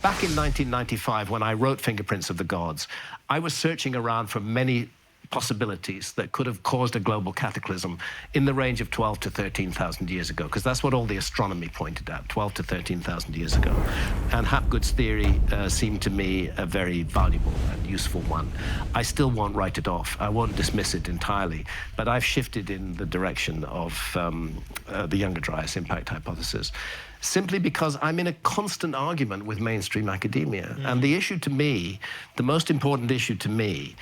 Back in 1995, when I wrote Fingerprints of the Gods, I was searching around for many possibilities that could have caused a global cataclysm in the range of 12 to 13,000 years ago, because that's what all the astronomy pointed at, 12 to 13,000 years ago. And Hapgood's theory seemed to me a very valuable and useful one. I still won't write it off. I won't dismiss it entirely, but I've shifted in the direction of the Younger Dryas impact hypothesis, simply because I'm in a constant argument with mainstream academia. And the issue to me, the most important issue to me,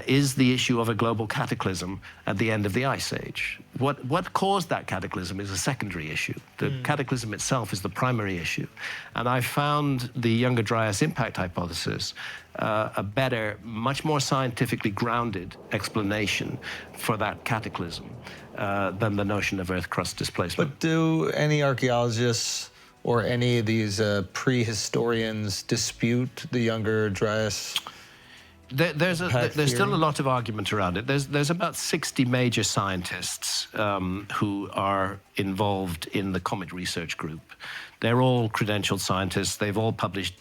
is the issue of a global cataclysm at the end of the Ice Age. What caused that cataclysm is a secondary issue. The cataclysm itself is the primary issue. And I found the Younger Dryas impact hypothesis a better, much more scientifically grounded explanation for that cataclysm than the notion of Earth crust displacement. But do any archaeologists or any of these prehistorians dispute the Younger Dryas? There's still a lot of argument around it. There's about 60 major scientists who are involved in the Comet Research Group. They're all credentialed scientists. They've all published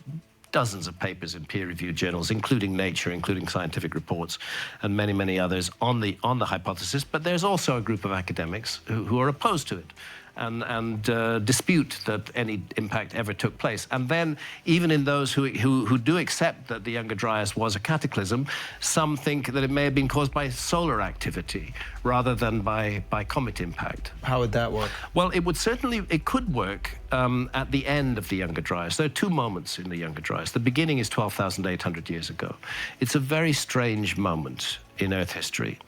dozens of papers in peer-reviewed journals, including Nature, including Scientific Reports, and many, many others on the hypothesis. But there's also a group of academics who are opposed to it and dispute that any impact ever took place. And then, even in those who do accept that the Younger Dryas was a cataclysm, some think that it may have been caused by solar activity rather than by comet impact. How would that work? Well, it could work at the end of the Younger Dryas. There are two moments in the Younger Dryas. The beginning is 12,800 years ago. It's a very strange moment in Earth history.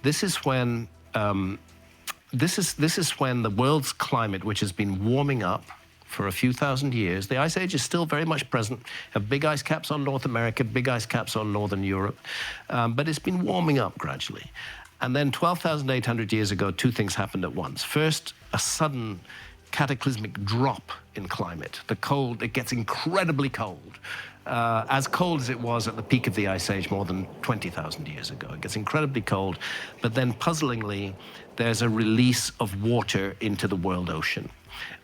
This is when This is when the world's climate, which has been warming up for a few thousand years, the Ice Age is still very much present. Have big ice caps on North America, big ice caps on Northern Europe, but it's been warming up gradually. And then 12,800 years ago, two things happened at once. First, a sudden cataclysmic drop in climate. It gets incredibly cold. As cold as it was at the peak of the Ice Age more than 20,000 years ago. It gets incredibly cold, but then puzzlingly, there's a release of water into the world ocean.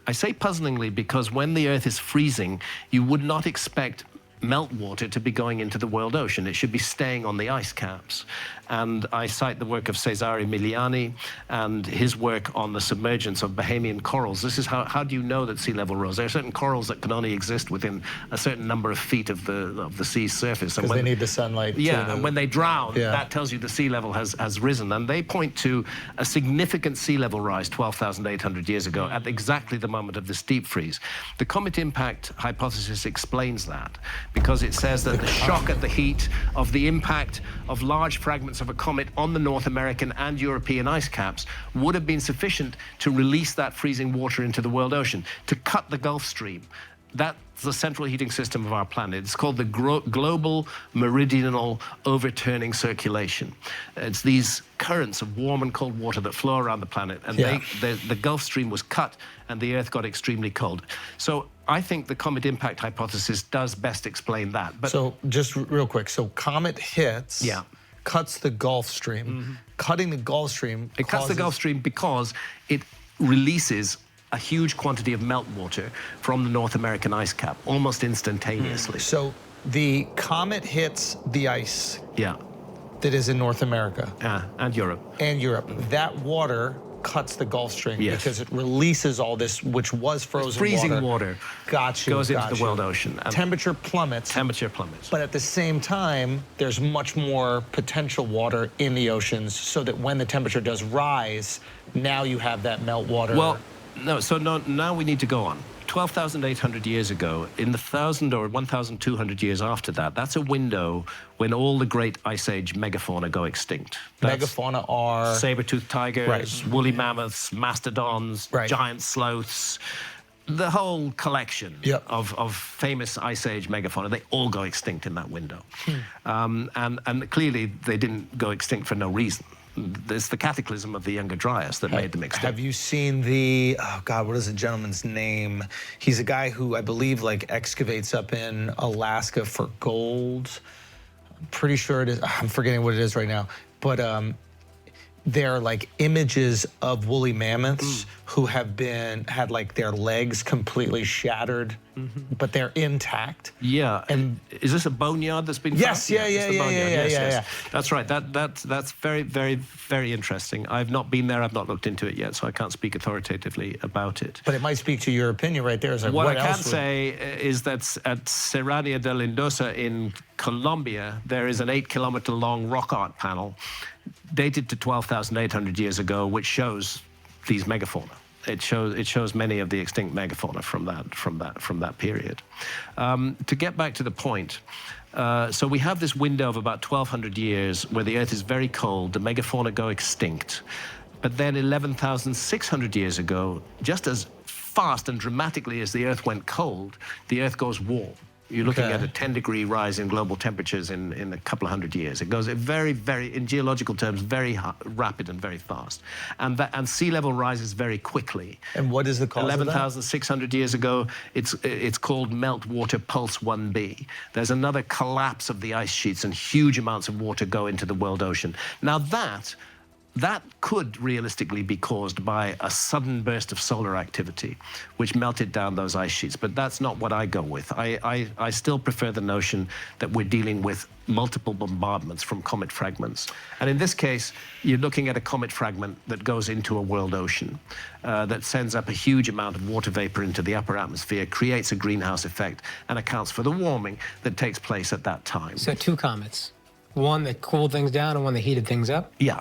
I say puzzlingly because when the Earth is freezing, you would not expect meltwater to be going into the world ocean. It should be staying on the ice caps. And I cite the work of Cesare Miliani and his work on the submergence of Bahamian corals. This is how do you know that sea level rose? There are certain corals that can only exist within a certain number of feet of the sea's surface. Because they need the sunlight. Yeah, and when they drown, that tells you the sea level has risen. And they point to a significant sea level rise 12,800 years ago at exactly the moment of this deep freeze. The comet impact hypothesis explains that, because it says that the shock at the heat of the impact of large fragments of a comet on the North American and European ice caps would have been sufficient to release that freezing water into the world ocean, to cut the Gulf Stream. That's the central heating system of our planet. It's called the global meridional overturning circulation. It's these currents of warm and cold water that flow around the planet, and the Gulf Stream was cut and the Earth got extremely cold. So I think the comet impact hypothesis does best explain that. But so just real quick, so comet hits, cuts the Gulf Stream. Cutting the Gulf Stream It cuts the Gulf Stream because it releases a huge quantity of meltwater from the North American ice cap, almost instantaneously. So the comet hits the ice that is in North America. And Europe. And Europe. That water cuts the Gulf Stream because it releases all this, which was frozen freezing water. Got you. Goes into the world ocean. And temperature plummets. Temperature plummets. But at the same time, there's much more potential water in the oceans, so that when the temperature does rise, now you have that meltwater. Well, now we need to go on. 12,800 years ago, in the 1,000 or 1,200 years after that, that's a window when all the great Ice Age megafauna go extinct. Megafauna are? Saber-toothed tigers, woolly mammoths, mastodons, giant sloths. The whole collection of famous Ice Age megafauna, they all go extinct in that window. And clearly, they didn't go extinct for no reason. It's the cataclysm of the Younger Dryas that made them extinct. Have you seen the, oh God, what is the gentleman's name? He's a guy who I believe like excavates up in Alaska for gold. I'm pretty sure it is, I'm forgetting what it is right now. But they're like images of woolly mammoths who have had like their legs completely shattered but they're intact. Yeah, and is this a boneyard that's been Yes, found? yeah. That's right. That's very, very, very interesting. I've not been there. I've not looked into it yet, so I can't speak authoritatively about it. But it might speak to your opinion right there. Is like, what I else can say is that at Serranía de Lindosa in Colombia, there is an 8-kilometer long rock art panel dated to 12,800 years ago, which shows these megafauna. It shows many of the extinct megafauna from that period. To get back to the point, so we have this window of about 1,200 years where the Earth is very cold, the megafauna go extinct. But then 11,600 years ago, just as fast and dramatically as the Earth went cold, the Earth goes warm. You're looking at a 10-degree rise in global temperatures in a couple of hundred years. It goes very, very, in geological terms, very rapid and very fast. And sea level rises very quickly. And what is the cause of that? 11,600 years ago, it's called meltwater pulse 1b. There's another collapse of the ice sheets and huge amounts of water go into the world ocean. Now that could realistically be caused by a sudden burst of solar activity, which melted down those ice sheets. But that's not what I go with. I still prefer the notion that we're dealing with multiple bombardments from comet fragments. And in this case, you're looking at a comet fragment that goes into a world ocean, that sends up a huge amount of water vapor into the upper atmosphere, creates a greenhouse effect, and accounts for the warming that takes place at that time. So 2 comets. One that cooled things down and one that heated things up? Yeah.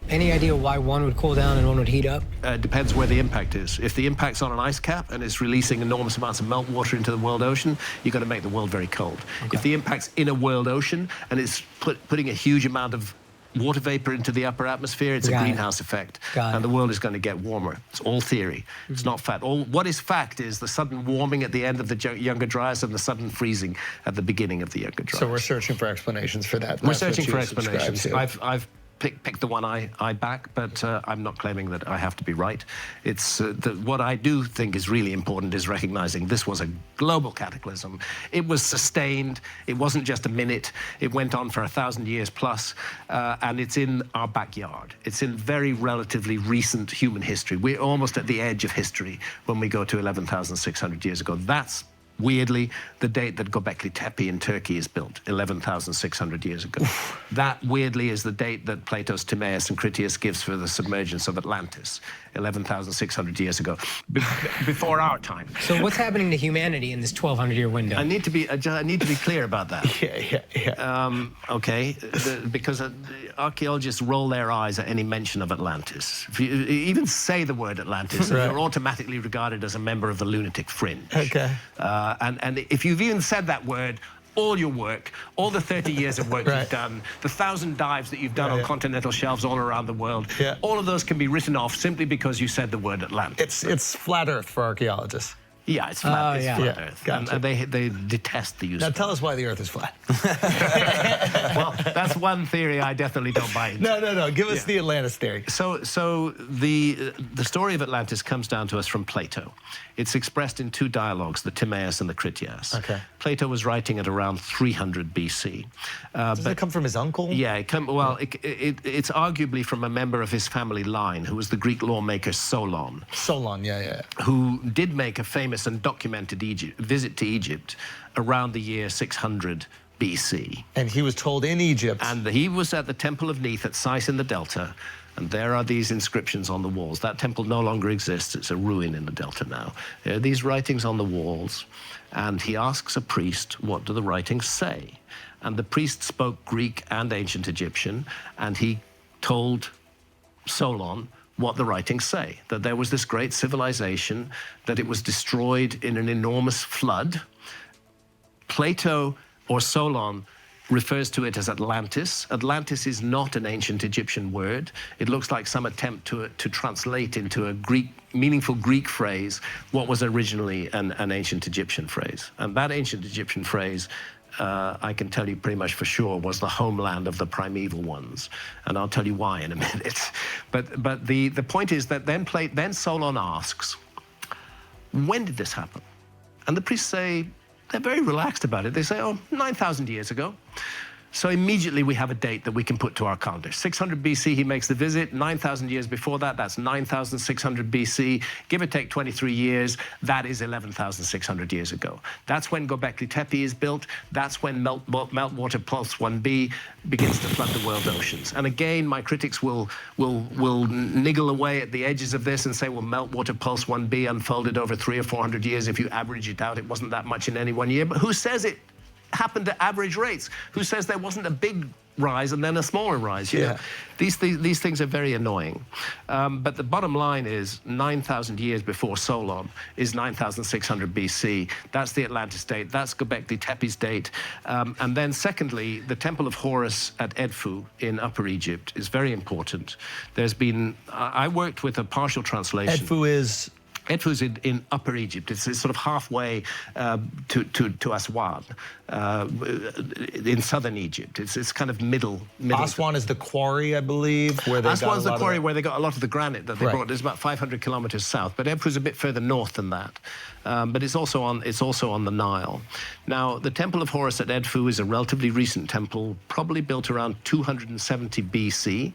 Any idea why one would cool down and one would heat up? Depends where the impact is. If the impact's on an ice cap and it's releasing enormous amounts of meltwater into the world ocean, you've got to make the world very cold. Okay. If the impact's in a world ocean and it's putting a huge amount of water vapor into the upper atmosphere, it's a greenhouse effect. And the world is going to get warmer. It's all theory. It's not fact. What is fact is the sudden warming at the end of the Younger Dryas and the sudden freezing at the beginning of the Younger Dryas. So we're searching for explanations for that. We're searching for explanations. I've pick the one I back, but I'm not claiming that I have to be right. It's what I do think is really important is recognizing this was a global cataclysm. It was sustained. It wasn't just a minute. It went on for 1,000 years plus, and it's in our backyard. It's in very relatively recent human history. We're almost at the edge of history when we go to 11,600 years ago. That's weirdly the date that Göbekli Tepe in Turkey is built, 11,600 years ago. That weirdly is the date that Plato's Timaeus and Critias gives for the submergence of Atlantis, 11,600 years ago, before our time. So what's happening to humanity in this 1,200-year window? I need to be clear about that. Okay, because archaeologists roll their eyes at any mention of Atlantis. If you even say the word Atlantis, you're automatically regarded as a member of the lunatic fringe. Okay. And if you've even said that word, all your work, all the 30 years of work you've done, the 1,000 dives that you've done on continental shelves all around the world, all of those can be written off simply because you said the word Atlantis. It's flat Earth for archaeologists. Yeah, it's flat, flat Earth. Gotcha. And they detest the use Now of tell us why the Earth is flat. Well, that's one theory I definitely don't buy into. No. Give us the Atlantis theory. So the story of Atlantis comes down to us from Plato. It's expressed in 2 dialogues, the Timaeus and the Critias. Okay. Plato was writing at around 300 BC. Does it come from his uncle? Yeah, it's arguably from a member of his family line, who was the Greek lawmaker Solon. Solon, yeah. Who did make a famous and documented visit to Egypt around the year 600 BC. And he was told in Egypt. And he was at the Temple of Neith at Sais in the Delta, and there are these inscriptions on the walls. That temple no longer exists. It's a ruin in the Delta now. There are these writings on the walls, and he asks a priest, what do the writings say? And the priest spoke Greek and ancient Egyptian, and he told Solon what the writings say, that there was this great civilization, that it was destroyed in an enormous flood. Plato, or Solon, refers to it as Atlantis. Atlantis is not an ancient Egyptian word. It looks like some attempt to translate into a meaningful Greek phrase what was originally an ancient Egyptian phrase. And that ancient Egyptian phrase, I can tell you pretty much for sure, was the homeland of the primeval ones. And I'll tell you why in a minute. But the point is that then Solon asks, when did this happen? And the priests say, they're very relaxed about it. They say, 9,000 years ago. So immediately we have a date that we can put to our calendar. 600 BC, he makes the visit. 9,000 years before that, that's 9,600 BC. Give or take 23 years, that is 11,600 years ago. That's when Göbekli Tepe is built. That's when Meltwater Pulse 1b begins to flood the world oceans. And again, my critics will niggle away at the edges of this and say, well, Meltwater Pulse 1b unfolded over 300 or 400 years. If you average it out, it wasn't that much in any one year. But who says it happened at average rates? Who says there wasn't a big rise and then a smaller rise? You know, these things are very annoying. But the bottom line is 9,000 years before Solon is 9,600 BC. That's the Atlantis date. That's Göbekli Tepe's date. And then secondly, the Temple of Horus at Edfu in Upper Egypt is very important. There's been, I worked with a partial translation. Edfu's in Upper Egypt. It's sort of halfway to Aswan, in southern Egypt. It's kind of middle. Aswan is the quarry, I believe, where they Aswan's the quarry where they got a lot of the granite that they brought. It's about 500 kilometers south, but Edfu's a bit further north than that. But it's also on the Nile. Now, the Temple of Horus at Edfu is a relatively recent temple, probably built around 270 BC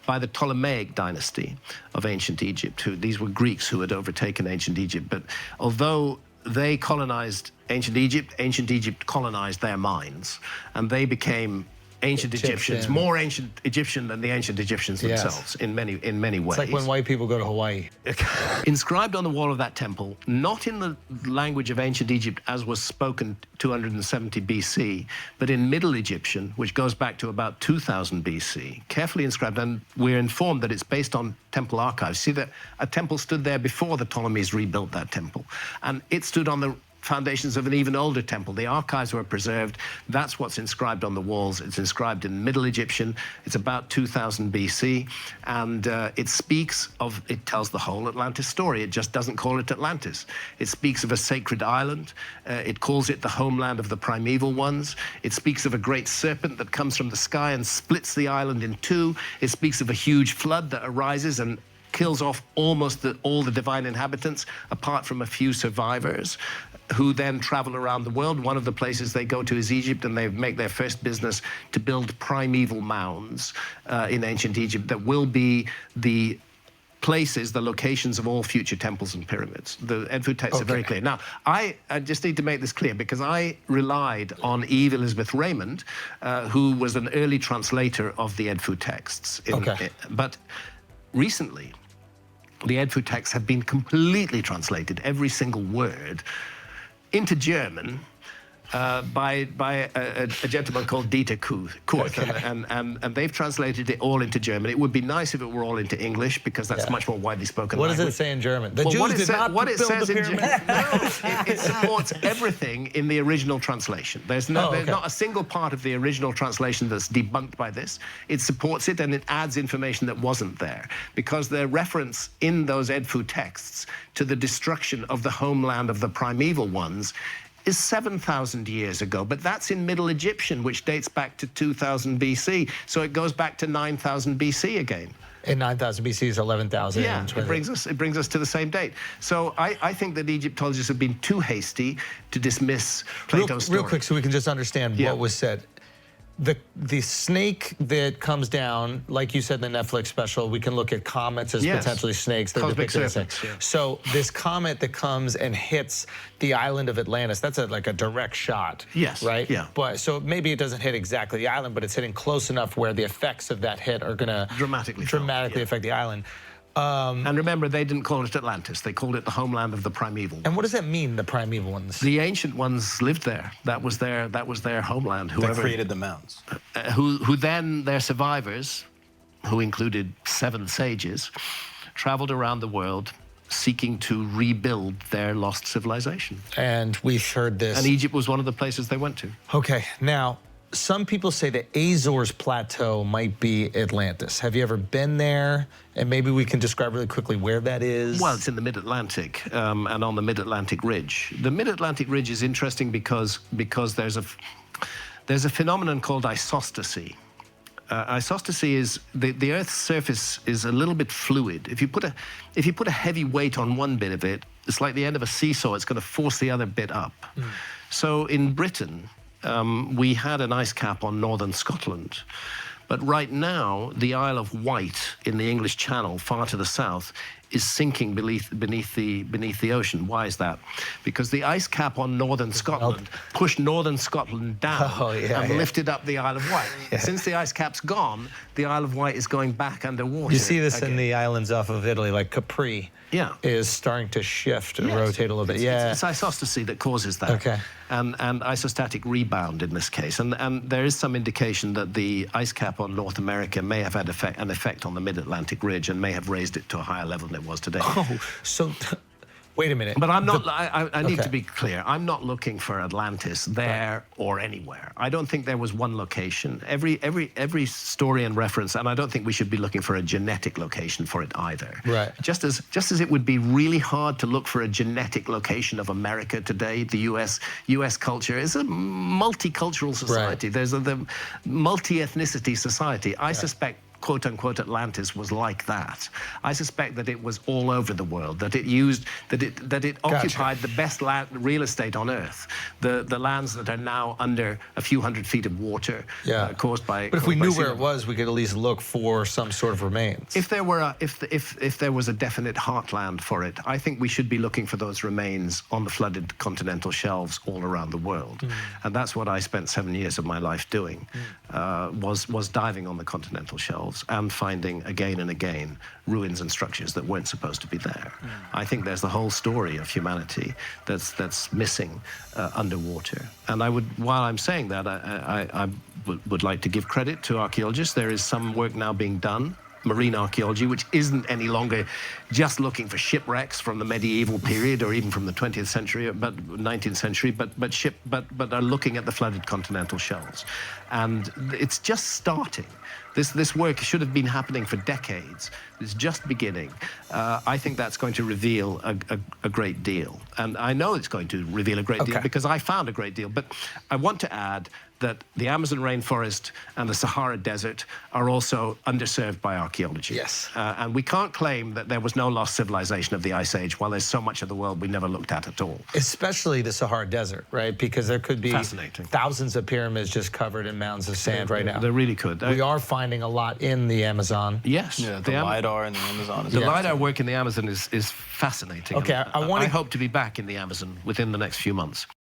by the Ptolemaic dynasty of ancient Egypt. These were Greeks who had overtaken ancient Egypt. But although they colonized ancient Egypt colonized their minds, and they became ancient Egyptians, more ancient Egyptian than the ancient Egyptians themselves in many ways. It's like when white people go to Hawaii. Inscribed on the wall of that temple, not in the language of ancient Egypt as was spoken 270 BC, but in Middle Egyptian, which goes back to about 2000 BC, carefully inscribed, and we're informed that it's based on temple archives. See that a temple stood there before the Ptolemies rebuilt that temple, and it stood on the foundations of an even older temple. The archives were preserved. That's what's inscribed on the walls. It's inscribed in Middle Egyptian. It's about 2000 BC, and it tells the whole Atlantis story. It just doesn't call it Atlantis. It speaks of a sacred island. It calls it the homeland of the primeval ones. It speaks of a great serpent that comes from the sky and splits the island in two. It speaks of a huge flood that arises and kills off almost all the divine inhabitants, apart from a few survivors, who then travel around the world. One of the places they go to is Egypt, and they make their first business to build primeval mounds in ancient Egypt that will be the places, the locations of all future temples and pyramids. The Edfu texts are very clear. Now, I just need to make this clear, because I relied on Eve Elizabeth Raymond, who was an early translator of the Edfu texts. But recently, the Edfu texts have been completely translated, every single word, into German by a gentleman called Dieter Kurth, and they've translated it all into German. It would be nice if it were all into English, because that's much more widely spoken language. What does it say in German? The Jews did not build the pyramid. It supports everything in the original translation. There's not a single part of the original translation that's debunked by this. It supports it, and it adds information that wasn't there, because the reference in those Edfu texts to the destruction of the homeland of the primeval ones is 7,000 years ago, but that's in Middle Egyptian, which dates back to 2000 BC. So it goes back to 9,000 BC again. And 9,000 BC is 11,000. Yeah, it brings us to the same date. So I think that Egyptologists have been too hasty to dismiss Plato's story. Real quick, so we can just understand what was said. The snake that comes down, like you said in the Netflix special, we can look at comets as potentially snakes. Cosmic serpents, So this comet that comes and hits the island of Atlantis, that's like a direct shot. Yes. Right? Yeah. But so maybe it doesn't hit exactly the island, but it's hitting close enough where the effects of that hit are going to dramatically affect the island. And remember, they didn't call it Atlantis. They called it the homeland of the primeval ones. And what does that mean, the primeval ones? The ancient ones lived there. That was their homeland. Whoever they created the mounds. Who then, their survivors, who included 7 sages, traveled around the world seeking to rebuild their lost civilization. And we've heard this. And Egypt was one of the places they went to. Okay, now, some people say that Azores Plateau might be Atlantis. Have you ever been there? And maybe we can describe really quickly where that is. Well, it's in the Mid-Atlantic, and on the Mid-Atlantic Ridge. The Mid-Atlantic Ridge is interesting because there's a phenomenon called isostasy. Isostasy is the Earth's surface is a little bit fluid. If you put a heavy weight on one bit of it, it's like the end of a seesaw. It's going to force the other bit up. So in Britain, we had an ice cap on northern Scotland. But right now, the Isle of Wight in the English Channel, far to the south, is sinking beneath the ocean. Why is that? Because the ice cap on northern Scotland pushed northern Scotland down and lifted up the Isle of Wight. Since the ice cap's gone, the Isle of Wight is going back underwater. You see this again. in the islands off of Italy, like Capri. Is starting to shift and rotate a little bit. It's isostasy that causes that. Okay. And isostatic rebound in this case. And there is some indication that the ice cap on North America may have had an effect on the mid-Atlantic ridge and may have raised it to a higher level than it was today. Oh, so wait a minute. But I'm not, I need to be clear. I'm not looking for Atlantis there or anywhere. I don't think there was one location. Every story and reference, and I don't think we should be looking for a genetic location for it either. Right. Just as it would be really hard to look for a genetic location of America today, the US culture is a multicultural society. There's the multi-ethnicity society. I suspect quote-unquote Atlantis was like that. I suspect that it was all over the world, that it occupied the best real estate on Earth, the lands that are now under a few hundred feet of water caused by. But if we knew where it was, we could at least look for some sort of remains. If there were if there was a definite heartland for it, I think we should be looking for those remains on the flooded continental shelves all around the world, and that's what I spent 7 years of my life doing, was diving on the continental shelves and finding again and again ruins and structures that weren't supposed to be there. I think there's the whole story of humanity that's missing underwater. And while I'm saying that, I would like to give credit to archaeologists. There is some work now being done, marine archaeology, which isn't any longer just looking for shipwrecks from the medieval period or even from the 20th century, but 19th century, but are looking at the flooded continental shelves. And it's just starting. This work should have been happening for decades. It's just beginning. I think that's going to reveal a great deal. And I know it's going to reveal a great deal because I found a great deal. But I want to add that the Amazon rainforest and the Sahara Desert are also underserved by archaeology. Yes. And we can't claim that there was no lost civilization of the Ice Age while there's so much of the world we never looked at all. Especially the Sahara Desert, right? Because there could be Fascinating. Thousands of pyramids just covered in mounds of sand right now. They really could. We are finding a lot in the Amazon. Yes. Yeah, the LiDAR in the Amazon. The LiDAR work in the Amazon is fascinating. Okay, I hope to be back in the Amazon within the next few months.